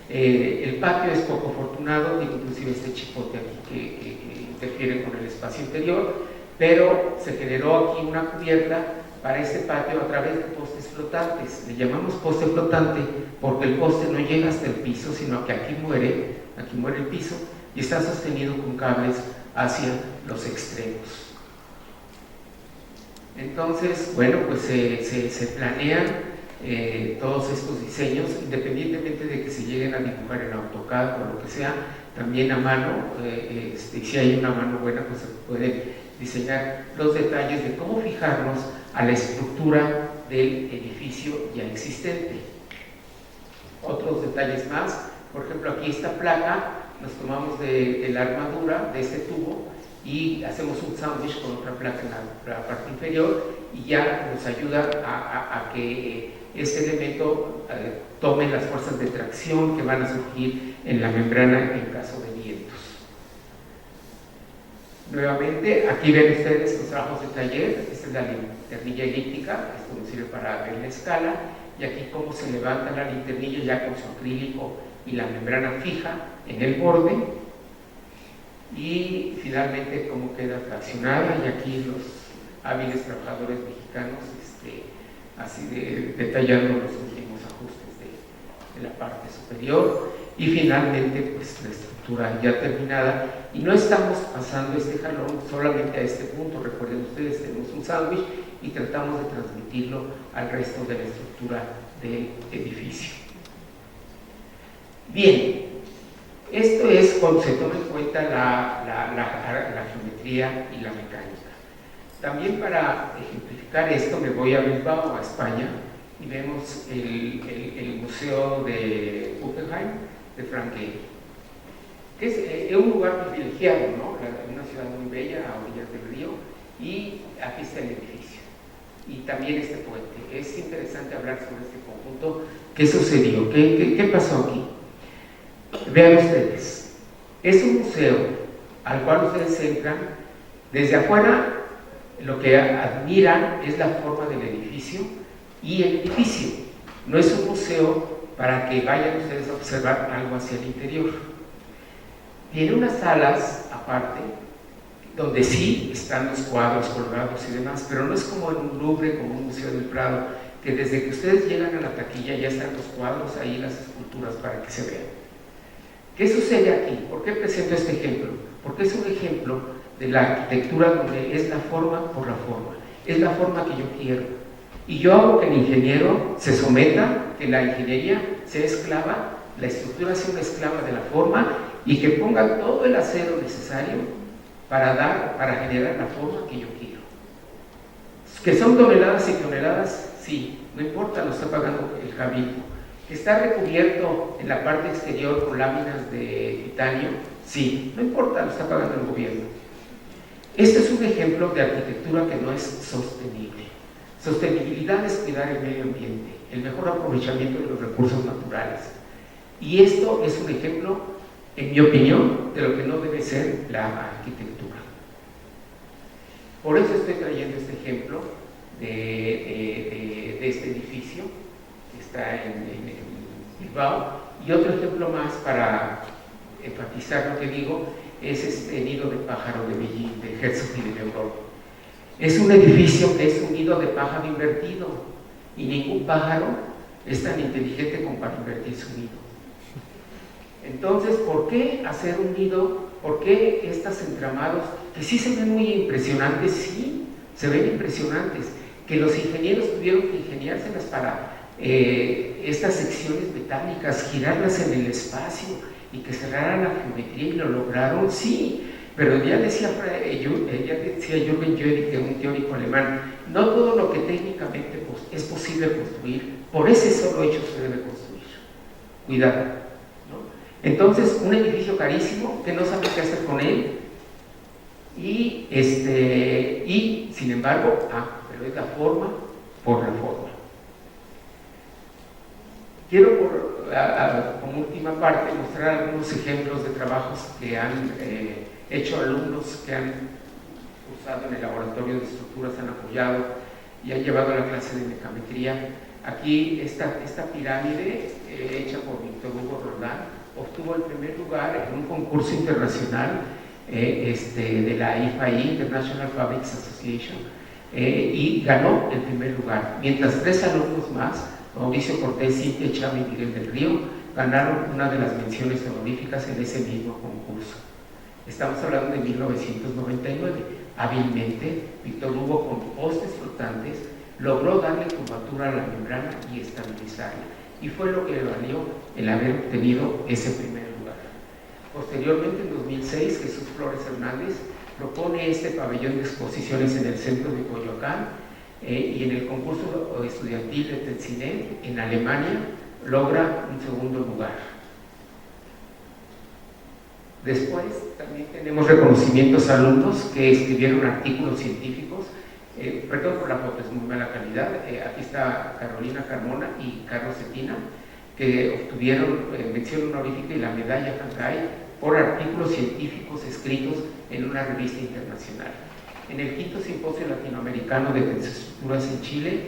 El patio es poco afortunado, inclusive este chipote aquí que interfiere con el espacio interior, pero se generó aquí una cubierta para este patio a través de postes flotantes. Le llamamos poste flotante porque el poste no llega hasta el piso, sino que aquí muere el piso, y está sostenido con cables hacia los extremos. Entonces, bueno, pues se planean todos estos diseños, independientemente de que se lleguen a dibujar en AutoCAD o lo que sea, también a mano, si hay una mano buena, pues se pueden diseñar los detalles de cómo fijarnos a la estructura del edificio ya existente. Otros detalles más, por ejemplo, aquí esta placa, nos tomamos de la armadura de este tubo y hacemos un sándwich con otra placa en la parte inferior, y ya nos ayuda a que este elemento tome las fuerzas de tracción que van a surgir en la membrana en caso de vientos. Nuevamente, aquí ven ustedes los trabajos de taller. Esta es la linternilla elíptica, esto nos sirve para ver la escala, y aquí cómo se levanta la linternilla ya con su acrílico y la membrana fija en el borde, y finalmente cómo queda fraccionada, y aquí los hábiles trabajadores mexicanos así detallando los últimos ajustes de la parte superior, y finalmente pues la estructura ya terminada. Y no estamos pasando este jalón solamente a este punto, recuerden ustedes, tenemos un sándwich y tratamos de transmitirlo al resto de la estructura del edificio. Bien, esto es cuando se toma en cuenta la geometría y la mecánica. También para ejemplificar esto me voy a Bilbao, a España, y vemos el Museo de Guggenheim de Frank Gehry, que es un lugar privilegiado, ¿no? Una ciudad muy bella a orillas del río, y aquí está el edificio y también este puente. Es interesante hablar sobre este conjunto. ¿Qué sucedió? ¿Qué pasó aquí? Vean ustedes, es un museo al cual ustedes entran desde afuera. Lo que admiran es la forma del edificio y el edificio. No es un museo para que vayan ustedes a observar algo hacia el interior. Tiene unas salas aparte donde sí están los cuadros colgados y demás, pero no es como en un Louvre, como un Museo del Prado, que desde que ustedes llegan a la taquilla ya están los cuadros ahí, las esculturas para que se vean. ¿Qué sucede aquí? ¿Por qué presento este ejemplo? Porque es un ejemplo de la arquitectura donde es la forma por la forma, es la forma que yo quiero. Y yo hago que el ingeniero se someta, que la ingeniería sea esclava, la estructura sea una esclava de la forma, y que ponga todo el acero necesario para generar la forma que yo quiero. Que son toneladas y toneladas, sí, no importa, lo está pagando el cabildo. Que está recubierto en la parte exterior con láminas de titanio, sí, no importa, lo está pagando el gobierno. Este es un ejemplo de arquitectura que no es sostenible. Sostenibilidad es cuidar el medio ambiente, el mejor aprovechamiento de los recursos naturales. Y esto es un ejemplo, en mi opinión, de lo que no debe ser la arquitectura. Por eso estoy trayendo este ejemplo de este edificio que está en Bilbao, y otro ejemplo más para enfatizar lo que digo es este nido de pájaro de Beijing, de Herzog y de Leo. Es un edificio que es un nido de pájaro invertido, y ningún pájaro es tan inteligente como para invertir su nido. Entonces, ¿por qué hacer un nido? ¿Por qué estos entramados que sí se ven muy impresionantes? Sí, se ven impresionantes, que los ingenieros tuvieron que ingeniárselas para estas secciones metálicas, girarlas en el espacio y que cerraran la geometría, y lo lograron, sí, pero ya decía Jürgen Jörig, que es un teórico alemán, no todo lo que técnicamente es posible construir, por ese solo hecho se debe construir. Cuidado, ¿no? Entonces, un edificio carísimo que no sabe qué hacer con él, y sin embargo, pero es la forma por la forma. Quiero, como última parte, mostrar algunos ejemplos de trabajos que han hecho alumnos que han cursado en el laboratorio de estructuras, han apoyado y han llevado la clase de mecametría. Aquí esta pirámide hecha por Víctor Hugo Roldán obtuvo el primer lugar en un concurso internacional de la IFAI, International Fabrics Association, y ganó el primer lugar, mientras 3 alumnos más, Mauricio Cortés, Cintia Chávez y Miguel del Río, ganaron una de las menciones honoríficas en ese mismo concurso. Estamos hablando de 1999. Hábilmente, Víctor Hugo, con postes flotantes, logró darle curvatura a la membrana y estabilizarla, y fue lo que le valió el haber obtenido ese primer lugar. Posteriormente, en 2006, Jesús Flores Hernández propone este pabellón de exposiciones en el centro de Coyoacán, y en el concurso estudiantil de Tetzinen, en Alemania, logra un segundo lugar. Después también tenemos reconocimientos a alumnos que escribieron artículos científicos. Perdón por la foto, es muy mala calidad. Aquí está Carolina Carmona y Carlos Cetina, que obtuvieron mención honorífica y la medalla Hankai por artículos científicos escritos en una revista internacional. En el quinto simposio latinoamericano de tensoestructuras en Chile,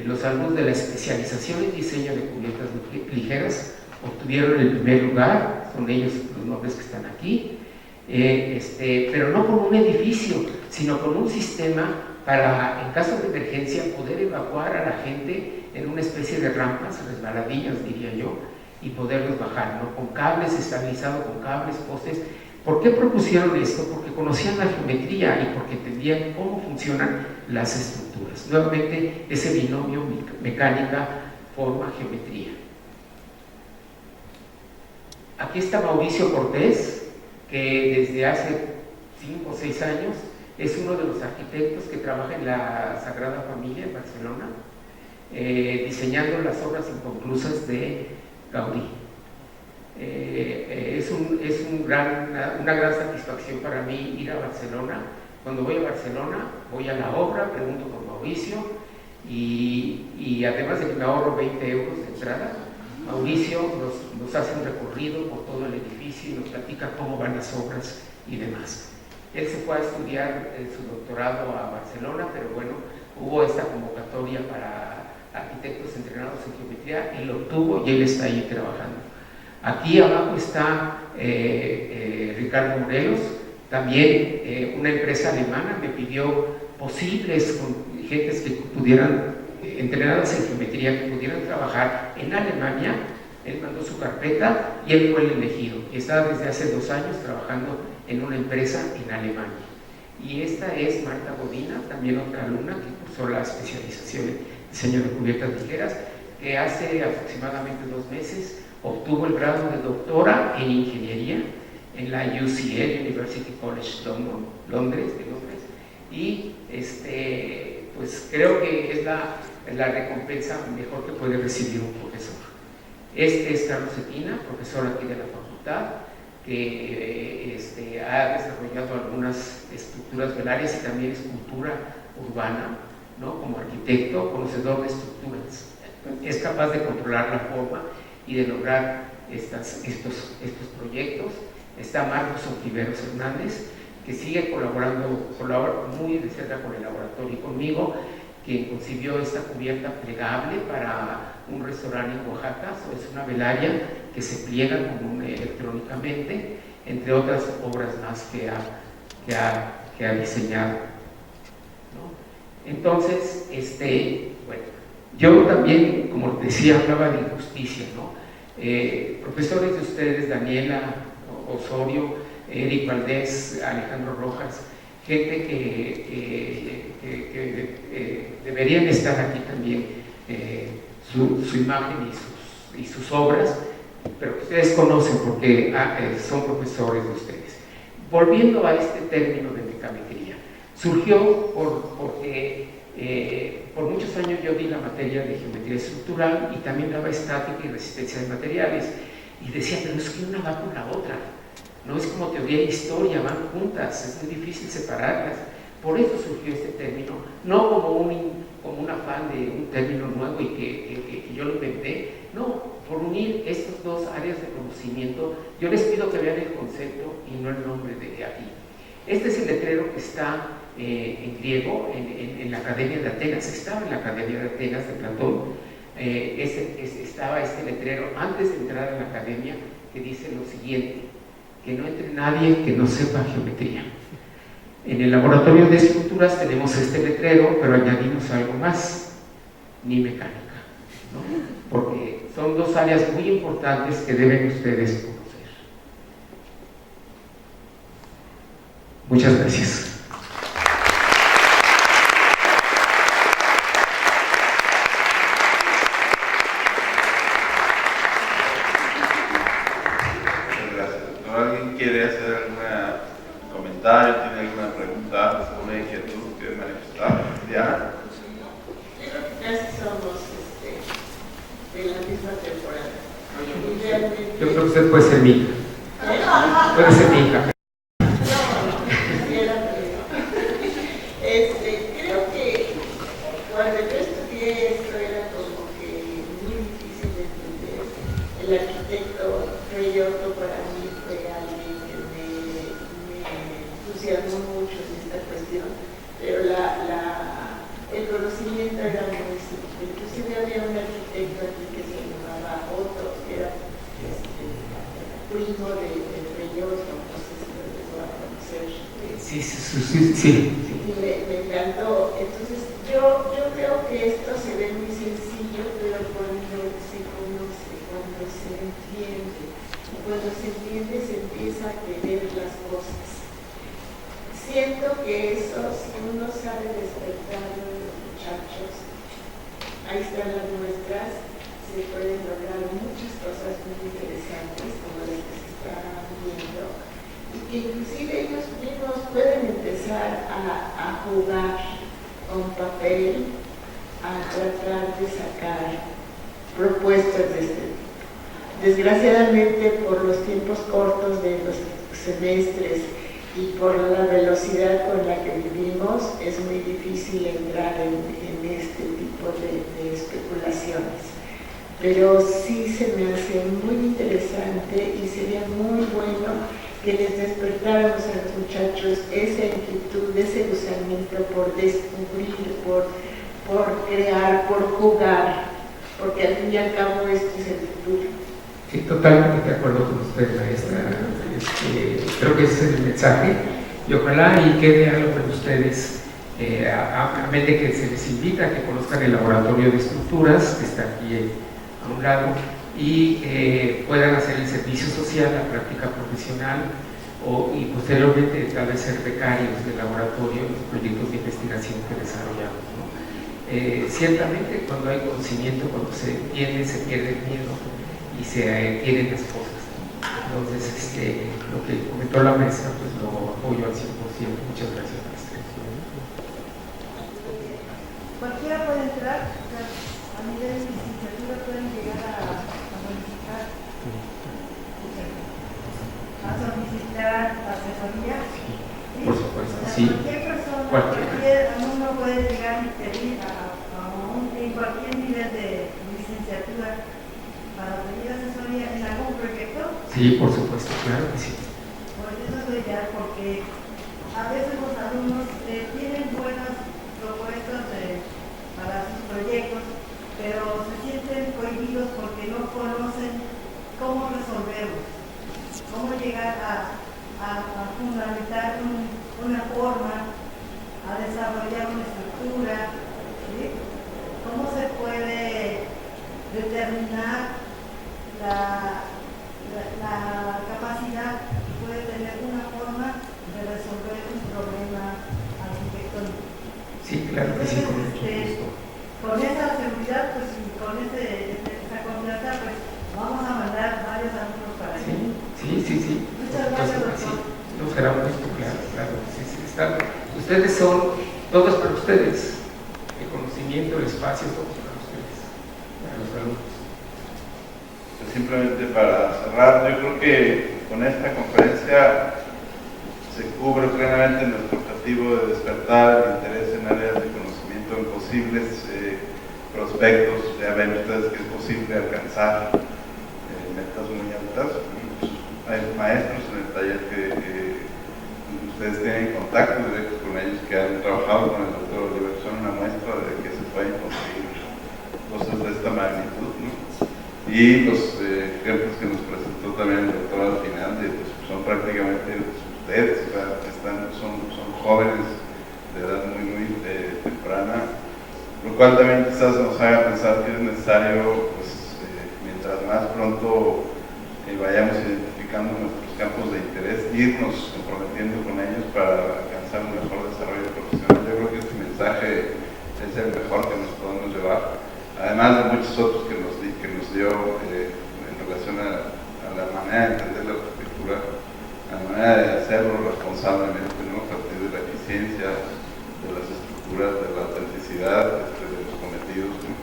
los alumnos de la especialización en diseño de cubiertas ligeras obtuvieron el primer lugar. Son ellos los nombres que están aquí, pero no con un edificio, sino con un sistema para, en caso de emergencia, poder evacuar a la gente en una especie de rampas, resbaladillas diría yo, y poderlos bajar, ¿no? Con cables estabilizados, con cables, postes. ¿Por qué propusieron esto? Porque conocían la geometría y porque entendían cómo funcionan las estructuras. Nuevamente, ese binomio mecánica, forma, geometría. Aquí está Mauricio Cortés, que desde hace 5 o 6 años es uno de los arquitectos que trabaja en la Sagrada Familia en Barcelona, diseñando las obras inconclusas de Gaudí. Es una gran satisfacción para mí ir a Barcelona. Cuando voy a Barcelona, voy a la obra, pregunto por Mauricio, y además de que me ahorro 20 euros de entrada, Mauricio nos hace un recorrido por todo el edificio y nos platica cómo van las obras y demás. Él se fue a estudiar su doctorado a Barcelona, pero bueno, hubo esta convocatoria para arquitectos entrenados en geometría, él lo obtuvo y él está ahí trabajando. Aquí abajo está Ricardo Morelos, también una empresa alemana me pidió posibles gentes que pudieran, entrenadas en geometría, que pudieran trabajar en Alemania. Él mandó su carpeta y él fue el elegido. Está desde hace 2 años trabajando en una empresa en Alemania. Y esta es Marta Godina, también otra alumna que cursó la especialización en diseño de cubiertas ligeras, que hace aproximadamente 2 meses obtuvo el grado de doctora en ingeniería en la UCL, University College Londres, y pues creo que es la recompensa mejor que puede recibir un profesor. Este es Carlos Cetina, profesor aquí de la facultad, que ha desarrollado algunas estructuras velarias y también escultura urbana, ¿no? Como arquitecto, conocedor de estructuras. Es capaz de controlar la forma y de lograr estos proyectos. Está Marcos Ontiveros Hernández, que sigue colabora muy de cerca con el laboratorio y conmigo, quien concibió esta cubierta plegable para un restaurante en Oaxaca. Es una velaria que se pliega electrónicamente, entre otras obras más que ha diseñado, ¿no? Entonces, bueno, yo también, como decía, hablaba de injusticia, ¿no? Profesores de ustedes, Daniela Osorio, Eric Valdés, Alejandro Rojas, gente que deberían estar aquí también, su imagen y sus obras, pero que ustedes conocen porque son profesores de ustedes. Volviendo a este término de mecametría, surgió porque por muchos años yo di la materia de geometría estructural y también daba estática y resistencia de materiales, y decía, pero es que una va con la otra, no es como teoría e historia, van juntas, es muy difícil separarlas. Por eso surgió este término, no como un afán de un término nuevo y que yo lo inventé, no, por unir estas dos áreas de conocimiento. Yo les pido que vean el concepto y no el nombre de aquí. Este es el letrero que está en griego en la Academia de Atenas. Estaba en la Academia de Atenas de Platón. Estaba este letrero antes de entrar a la academia, que dice lo siguiente: que no entre nadie que no sepa geometría. En el laboratorio de estructuras tenemos este letrero, pero añadimos algo más: ni mecánica, ¿no? Porque son dos áreas muy importantes que deben ustedes conocer. Muchas gracias. ¿Alguien quiere hacer algún comentario, tiene alguna pregunta, alguna inquietud que manifestar? ¿Ya? Yo creo que casi somos de la misma temporada. Yo creo que usted puede ser mi hija. Puede ser mi hija. Creo que cuando yo estudié esto era como que muy difícil de entender. El arquitecto Rey Otto para mí fue alguien que me entusiasmó mucho en esta cuestión, pero el conocimiento era muy simple. Inclusive había un arquitecto aquí que se llamaba Otto, que era primo de Rey Otto, no sé si lo llegó a conocer. Sí. Y me encantó. Entonces yo creo que esto se ve muy sencillo, pero cuando se conoce, cuando se entiende, se empieza a querer las cosas. Siento que eso, si uno sabe despertar a los muchachos, ahí están las muestras, se pueden lograr muchas cosas muy interesantes como las que se están viendo, y que inclusive ellos mismos pueden empezar a jugar con papel, a tratar de sacar propuestas de este tipo. Desgraciadamente, por los tiempos cortos de los semestres y por la velocidad con la que vivimos, es muy difícil entrar en este tipo de especulaciones. Pero sí se me hace muy interesante y sería muy bueno que les despertáramos a los muchachos esa inquietud, ese gusanito por descubrir, por crear, por jugar, porque al fin y al cabo esto es el futuro. Sí, totalmente de acuerdo con usted, maestra. Creo que ese es el mensaje y ojalá y quede algo en ustedes, a mente que se les invita a que conozcan el laboratorio de estructuras que está aquí a un lado y puedan hacer el servicio social, la práctica profesional y posteriormente tal vez ser becarios del laboratorio en los proyectos de investigación que desarrollamos, ¿no? Ciertamente cuando hay conocimiento, cuando se entiende, se pierde el miedo y se quieren las cosas. Entonces, lo que comentó la maestra, pues lo apoyo al 100%. Muchas gracias, maestra. Cualquiera puede entrar, a nivel de licenciatura pueden llegar a solicitar asesoría. Sí, por supuesto, sí. Cualquier persona, cualquier alumno puede llegar y pedir en cualquier nivel de licenciatura para pedir asesoría en algún proyecto. Sí, por supuesto, claro que sí. Pues eso es lo ideal, porque a veces los alumnos tienen buenas propuestas para sus proyectos, pero se sienten cohibidos porque no conocen cómo resolverlos, cómo llegar a fundamentar una forma, a desarrollar una estructura, ¿sí? Cómo se puede determinar la capacidad que puede tener una forma de resolver un problema arquitectónico. Sí, claro que sí, con mucho gusto. Con esa seguridad, pues, y con esa confianza, pues, vamos a mandar varios alumnos para allá. Sí. Muchas gracias, doctor. Sí. No será un gusto, claro. Sí, ustedes son, todo es para ustedes. El conocimiento, el espacio, todo es para ustedes, para los alumnos. Simplemente para cerrar, yo creo que con esta conferencia se cubre plenamente nuestro objetivo de despertar el interés en áreas de conocimiento en posibles prospectos. Ya ven ustedes que es posible alcanzar metas muy altas. Hay maestros en el taller que ustedes tienen contacto directo con ellos, que han trabajado con el doctor Oliver, son una muestra de que se pueden conseguir cosas de esta magnitud, ¿no? Y los ejemplos que nos presentó también el doctor al final pues, son prácticamente ustedes, o sea, son jóvenes de edad muy temprana, lo cual también quizás nos haga pensar que es necesario, pues, pronto vayamos identificando nuestros campos de interés, irnos comprometiendo con ellos para alcanzar un mejor desarrollo profesional. Yo creo que este mensaje es el mejor que nos podemos llevar, además de muchos otros que nos dio en relación a la manera de entender la arquitectura, a la manera de hacerlo responsablemente, ¿no? A partir de la eficiencia, de las estructuras, de la autenticidad, de los cometidos, ¿no?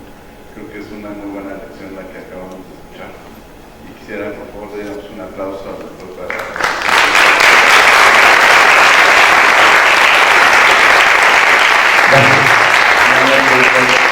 Creo que es una muy buena lección la que acabamos de escuchar. Y quisiera, por favor, darles un aplauso al doctor Barra. Gracias.